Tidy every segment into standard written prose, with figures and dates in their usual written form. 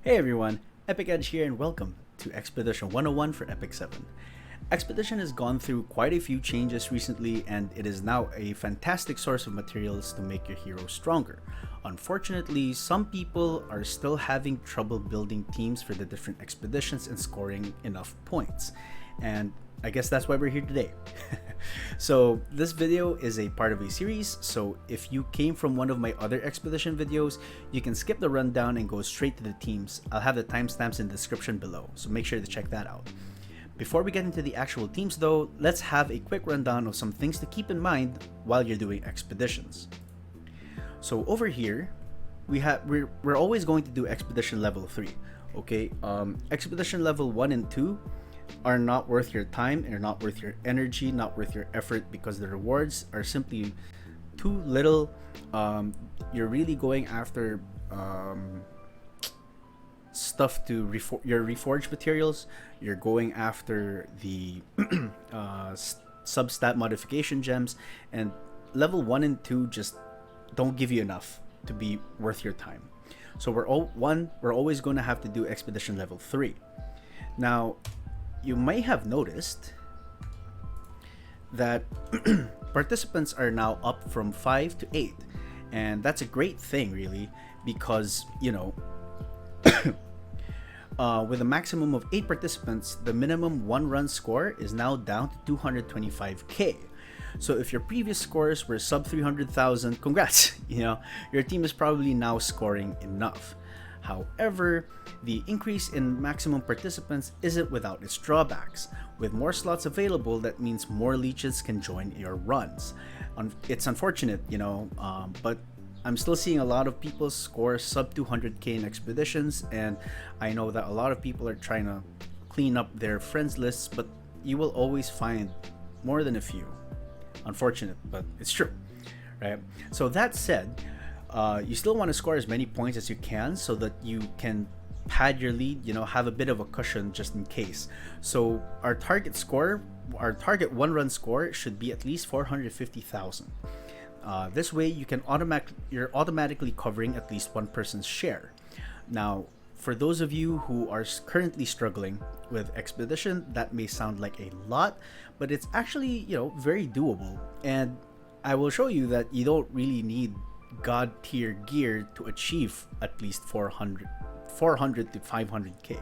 Hey everyone, Epic Edge here and welcome to Expedition 101 for Epic 7. Expedition has gone through quite a few changes recently and it is now a fantastic source of materials to make your hero stronger. Unfortunately, some people are still having trouble building teams for the different expeditions and scoring enough points. And I guess that's why we're here today. So this video is a part of a series, so if you came from one of my other expedition videos, you can skip the rundown and go straight to the teams. I'll have the timestamps in the description below, so make sure to check that out. Before we get into the actual teams though, let's have a quick rundown of some things to keep in mind while you're doing expeditions. So over here, we're always going to do expedition level 3. Okay, expedition level 1 and 2 are not worth your time, are not worth your energy, not worth your effort, because the rewards are simply too little. You're really going after stuff to your reforged materials. You're going after the substat modification gems, and level 1 and 2 just don't give you enough to be worth your time. So we're always going to have to do expedition level 3. Now you may have noticed that participants are now up from 5 to 8, and that's a great thing really, because with a maximum of 8 participants, the minimum one run score is now down to 225k. So if your previous scores were sub 300,000, congrats, your team is probably now scoring enough. However, the increase in maximum participants isn't without its drawbacks. With more slots available, that means more leeches can join your runs. It's unfortunate, but I'm still seeing a lot of people score sub 200k in expeditions, and I know that a lot of people are trying to clean up their friends lists, but you will always find more than a few. Unfortunate, but it's true, right? So that said, you still want to score as many points as you can so that you can pad your lead, have a bit of a cushion just in case. So our target one run score should be at least 450,000. This way you're automatically covering at least one person's share. Now, for those of you who are currently struggling with expedition, that may sound like a lot, but it's actually, very doable. And I will show you that you don't really need god tier gear to achieve at least 400 to 500k.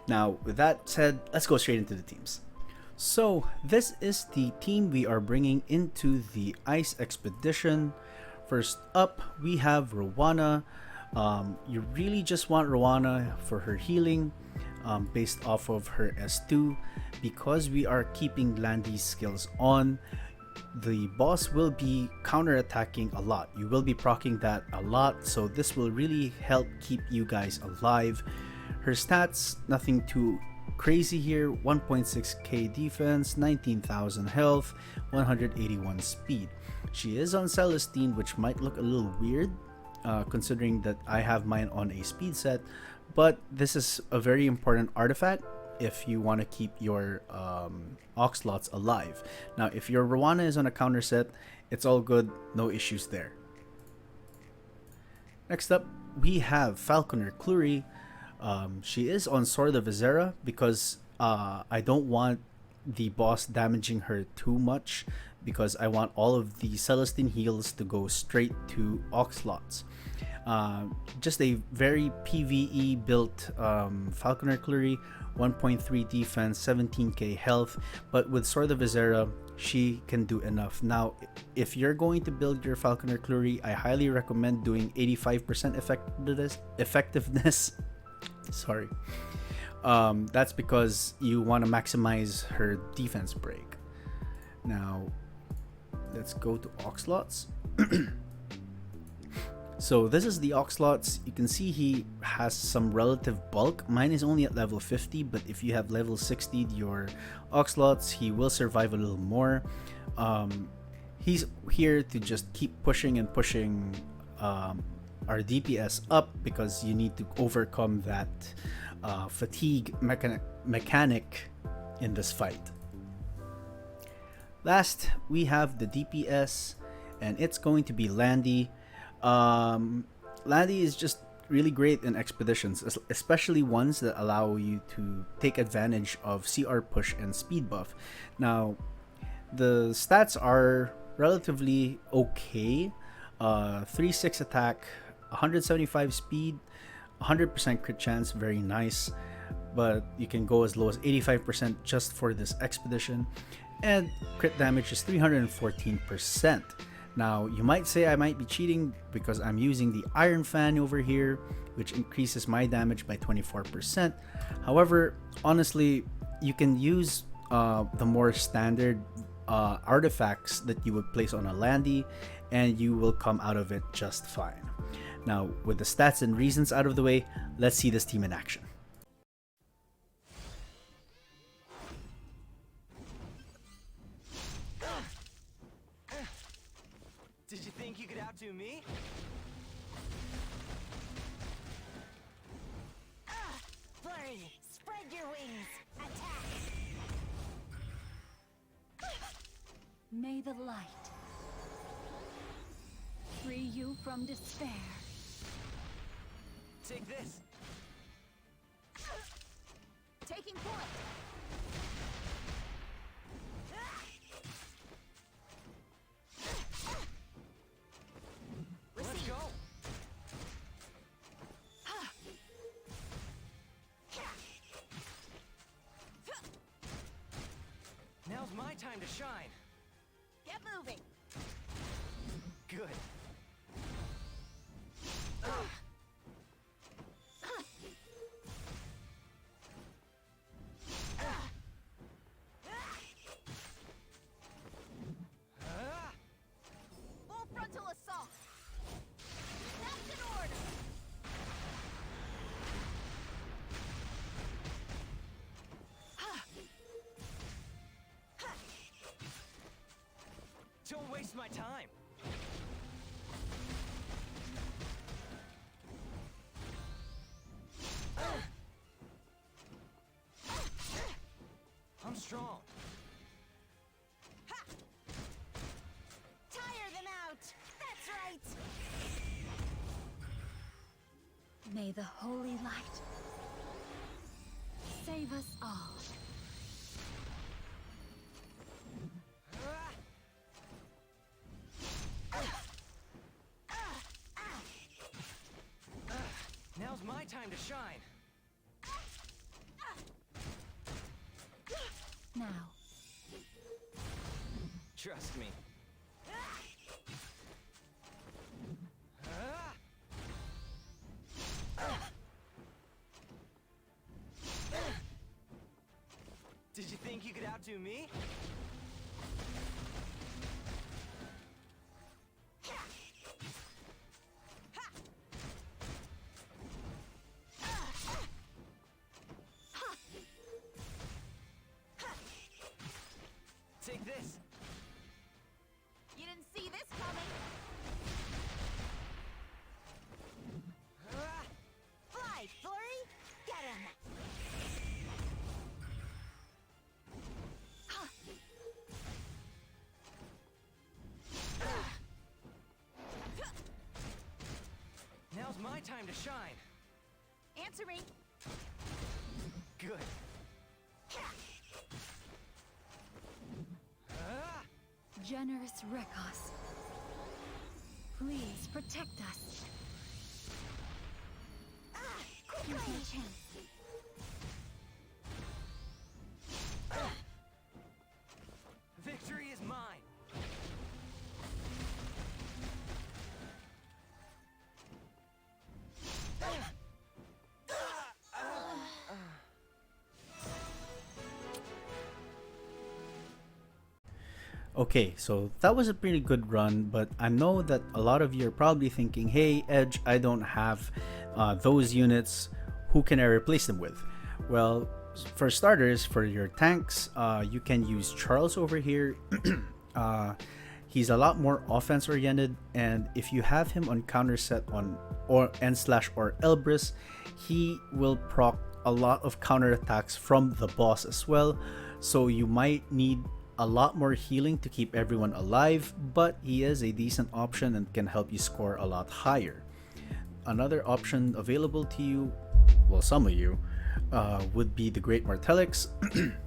Now, with that said, let's go straight into the teams. So this is the team we are bringing into the ice expedition. First up, we have Rowana. You really just want Rowana for her healing, based off of her S2, because we are keeping Landy's skills on. The boss will be counter-attacking a lot. You will be proccing that a lot, so this will really help keep you guys alive. Her stats, nothing too crazy here. 1.6k defense, 19,000 health, 181 speed. She is on Celestine, which might look a little weird considering that I have mine on a speed set, but this is a very important artifact if you want to keep your Oxlots alive. Now, if your Rowana is on a counter set, it's all good, no issues there. Next up, we have Falconer Clury. She is on Sword of Azera because I don't want the boss damaging her too much, because I want all of the Celestine heals to go straight to Oxlots. Just a very PvE built Falconer Clury, 1.3 defense, 17k health, but with Sword of Azera, she can do enough. Now, if you're going to build your Falconer Clury, I highly recommend doing 85% effectiveness. Sorry. That's because you want to maximize her defense break. Now, let's go to Oxlots. So this is the Oxlots. You can see he has some relative bulk. Mine is only at level 50, but if you have level 60 your Oxlots, he will survive a little more. He's here to just keep pushing and pushing our DPS up, because you need to overcome that fatigue mechanic in this fight. Last, we have the DPS, and it's going to be Landy. Landy is just really great in expeditions, especially ones that allow you to take advantage of CR push and speed buff. Now, the stats are relatively okay. 3-6 attack, 175 speed, 100% crit chance, very nice. But you can go as low as 85% just for this expedition. And crit damage is 314%. Now, you might say I might be cheating because I'm using the Iron Fan over here, which increases my damage by 24%. However, honestly, you can use the more standard artifacts that you would place on a Landy, and you will come out of it just fine. Now, with the stats and reasons out of the way, let's see this team in action. Did you think you could outdo me? Flurry, spread your wings. Attack. May the light free you from despair. Take this. Taking point. Let's go. Now's my time to shine. Get moving. Good. Full frontal assault. That's an order. Don't waste my time. I'm strong. Ha! Tire them out. That's right. May the holy light save us all. Now's my time to shine. Now, Trust me. Did you think you could outdo me? Take this. You didn't see this coming. Fly, Flurry. Get him. Now's my time to shine. Answer me. Good. generous Rekos, please protect us. Here's my chance. Victory is mine. Okay, so that was a pretty good run, but I know that a lot of you are probably thinking, hey, Edge, I don't have those units. Who can I replace them with? Well, for starters, for your tanks, you can use Charles over here. He's a lot more offense oriented, and if you have him on counter set on or N/or Elbrus, he will proc a lot of counter attacks from the boss as well. So you might need a lot more healing to keep everyone alive, but he is a decent option and can help you score a lot higher. another option available to you, well, some of you, would be the Great Mortelix.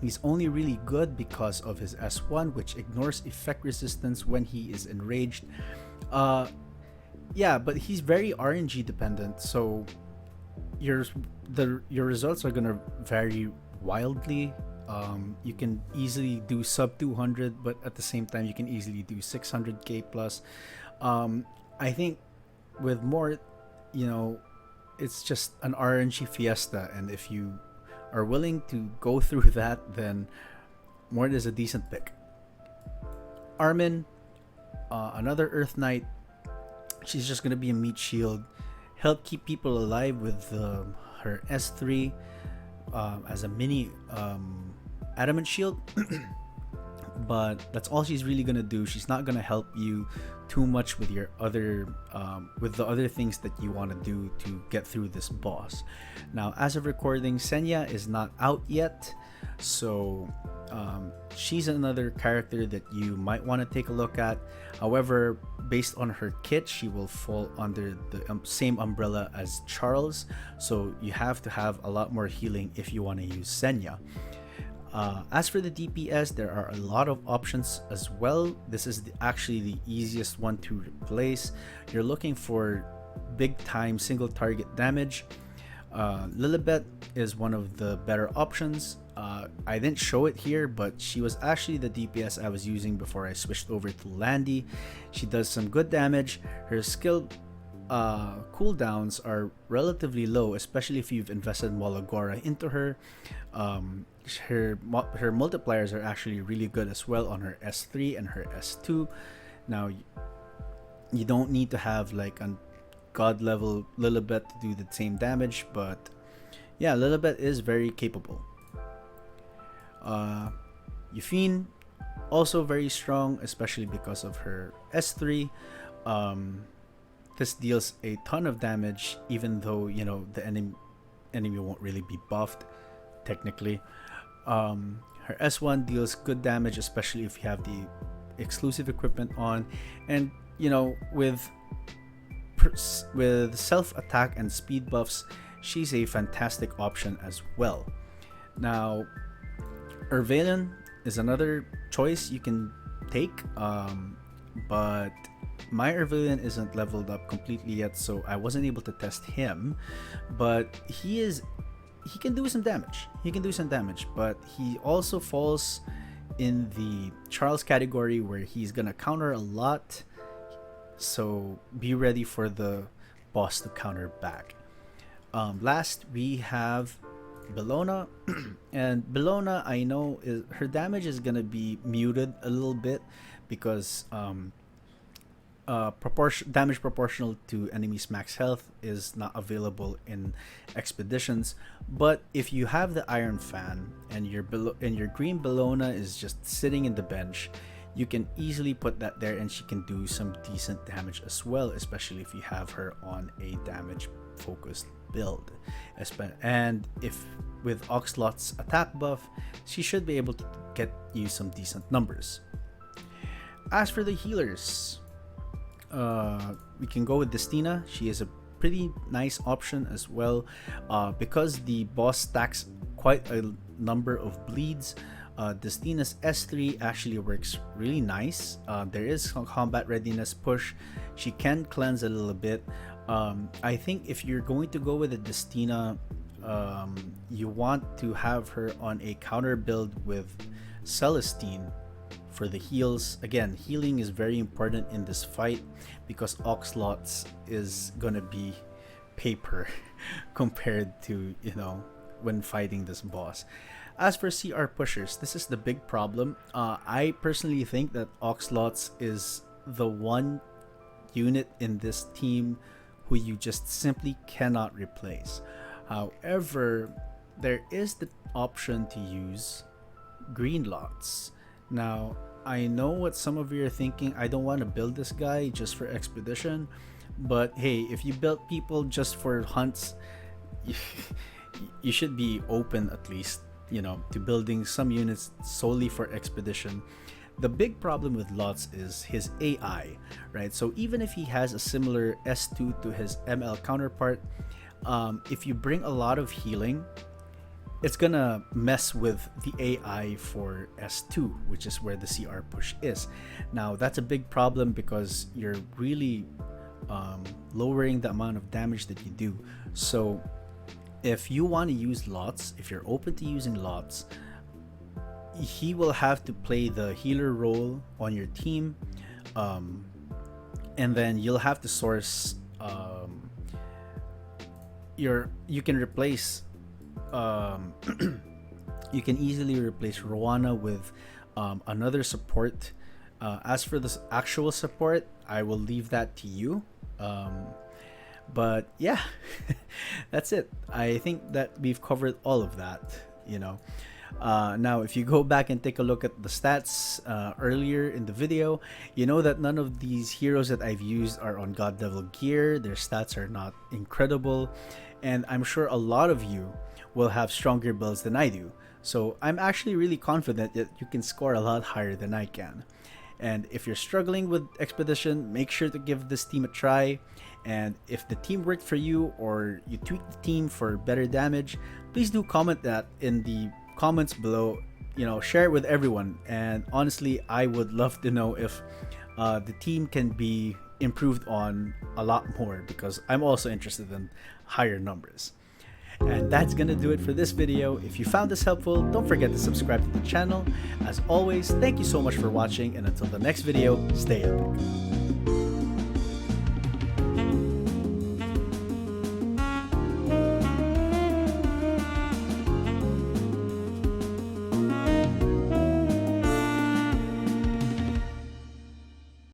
He's only really good because of his S1, which ignores effect resistance when he is enraged. Yeah, but he's very RNG dependent, so your results are gonna vary wildly. You can easily do sub 200, but at the same time you can easily do 600k plus. I think with more, it's just an RNG fiesta, and if you are willing to go through that, then Mort is a decent pick. Armin, another Earth Knight. She's just gonna be a meat shield, help keep people alive with her S3 as a mini adamant shield. But that's all she's really gonna do. She's not gonna help you too much with your other with the other things that you want to do to get through this boss. Now, as of recording, Senya is not out yet, so she's another character that you might want to take a look at. However, based on her kit, she will fall under the same umbrella as Charles, so you have to have a lot more healing if you want to use Senya. As for the DPS, there are a lot of options as well. This is actually the easiest one to replace. You're looking for big time single target damage. Lilibet is one of the better options. I didn't show it here, but she was actually the DPS I was using before I switched over to Landy. She does some good damage. Her skill cooldowns are relatively low, especially if you've invested Molagora into her. Her multipliers are actually really good as well on her S3 and her S2. Now, you don't need to have like a god level Lilibet to do the same damage, but yeah, Lilibet is very capable. Yufine, also very strong, especially because of her S3. This deals a ton of damage, even though the enemy won't really be buffed technically. Her S1 deals good damage, especially if you have the exclusive equipment on, and with self attack and speed buffs, she's a fantastic option as well. Now, Ervalion is another choice you can take, but my Ervalion isn't leveled up completely yet, so I wasn't able to test him. But he can do some damage. But he also falls in the Charles category, where he's gonna counter a lot. So be ready for the boss to counter back. Last, we have Bellona. And Bellona, I know her damage is gonna be muted a little bit because damage proportional to enemies' max health is not available in expeditions. But if you have the Iron Fan and your green Bellona is just sitting in the bench, you can easily put that there, and she can do some decent damage as well, especially if you have her on a damage focused build. And if with Oxlot's attack buff, she should be able to get you some decent numbers. As for the healers, we can go with Destina. She is a pretty nice option as well, because the boss stacks quite a number of bleeds. Destina's S3 actually works really nice. There is some combat readiness push. She can cleanse a little bit. I think if you're going to go with a Destina, you want to have her on a counter build with Celestine for the heals. Again, healing is very important in this fight because Oxlots is gonna be paper compared to when fighting this boss. As for CR pushers, this is the big problem. I personally think that Oxlots is the one unit in this team who you just simply cannot replace. However, there is the option to use green lots. Now, I know what some of you are thinking. I don't want to build this guy just for expedition, but hey, if you build people just for hunts, you should be open at least to building some units solely for expedition. The big problem with Lots is his AI, right? So even if he has a similar S2 to his ML counterpart, if you bring a lot of healing, it's gonna mess with the AI for S2, which is where the CR push is. Now that's a big problem because you're really lowering the amount of damage that you do. So if you want to use Lots, if you're open to using Lots, he will have to play the healer role on your team, and then you'll have to source you can replace you can easily replace Rowana with another support. As for the actual support, I will leave that to you. But yeah, that's it. I think that we've covered all of that, you know. Now, if you go back and take a look at the stats earlier in the video, you know that none of these heroes that I've used are on God Level gear. Their stats are not incredible, and I'm sure a lot of you will have stronger builds than I do. So I'm actually really confident that you can score a lot higher than I can. And if you're struggling with Expedition, make sure to give this team a try. And if the team worked for you, or you tweak the team for better damage, please do comment that in the comments below. You know, share it with everyone. And honestly, I would love to know if the team can be improved on a lot more, because I'm also interested in higher numbers. And that's gonna do it for this video. If you found this helpful, don't forget to subscribe to the channel. As always, thank you so much for watching, and until the next video, stay epic.